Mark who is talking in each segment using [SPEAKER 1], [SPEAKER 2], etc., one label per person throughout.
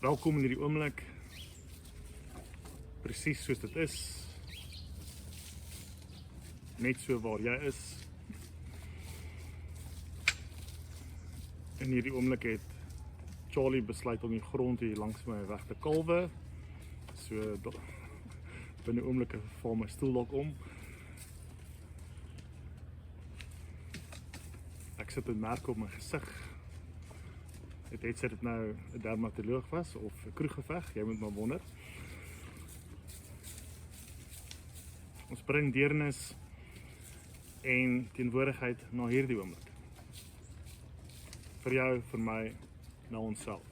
[SPEAKER 1] Welkom in hierdie oomblik, presies soos dit is, net so waar jy is. In hierdie oomblik het Charlie besluit om die grond hier langs my weg te kalwe, so binne oomblik val my stoel om. Ek sit 'n merk op my gesig. Het sy dit nou 'n dermatoloog was of 'n kroeggeveg, jy moet maar wonder. Ons bring deernis en teenwoordigheid na hierdie oomblik. Vir jou, vir my, na onsself.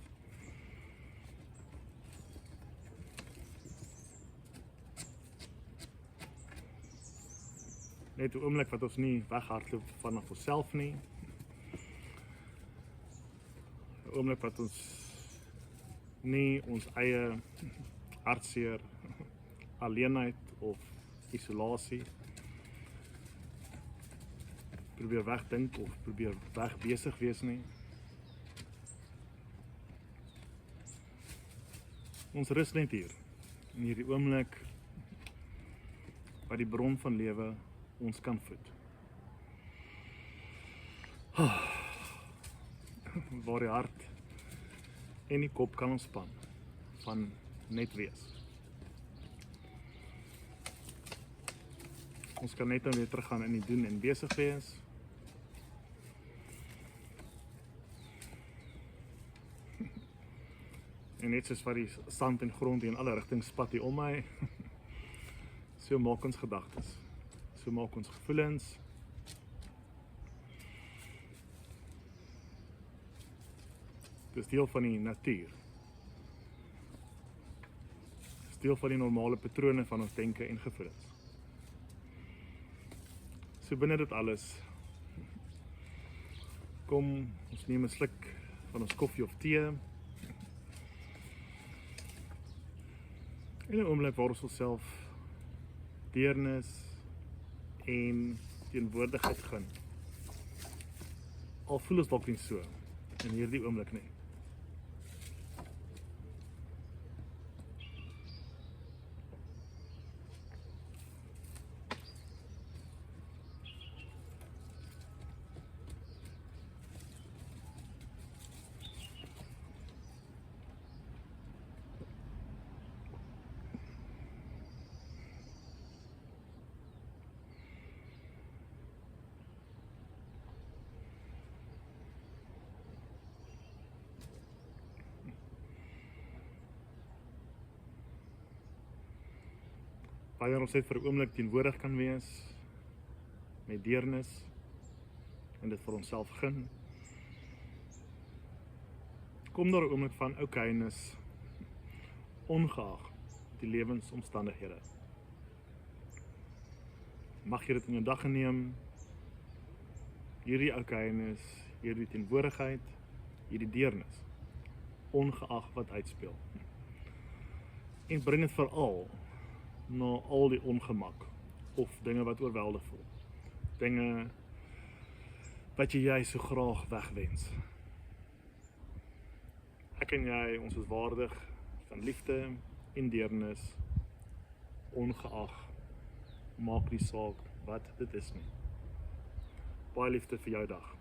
[SPEAKER 1] Net 'n oomblik wat ons nie weghardloop vanaf onsself nie. 'n Oomblik wat ons nie ons eie hartseer, alleenheid of isolasie probeer wegdink of probeer wegbesig wees nie. Ons rus net hier, in hierdie oomblik wat die bron van lewe ons kan voed. Waar die hart en die kop kan ontspan van net wees. Ons kan net nou weer teruggaan in die doen en besig wees. En net soos wat die sand en grond hier in alle rigtings spat hier om my, so maak ons gedagtes, so maak ons gevoelens. Dit is deel van die natuur. Dit is deel van die normale patrone van ons denke en gevoelens. So binne dit alles, kom, ons neem 'n sluk van ons koffie of tee. En 'n oomblik waar ons onsself deernis en teenwoordigheid gun. Al voel ons dalk nie so in hierdie oomblik nie. Wanneer ons net vir 'n oomblik teenwoordig kan wees, met deernis, en dit vir onsself gun, kom daar 'n oomblik van okaynis, ongeag die lewensomstandighede. Mag jy dit in jou dag neem, hierdie okaynis, hierdie teenwoordigheid, hierdie deernis, ongeag wat uitspeel. En bring dit veral na al die ongemak of dinge wat oorweldig voel. Dinge wat jy so graag wegwens. Ek en jy, ons is waardig van liefde en deernis, ongeag, maak nie saak wat dit is nie. Baie liefde vir jou dag.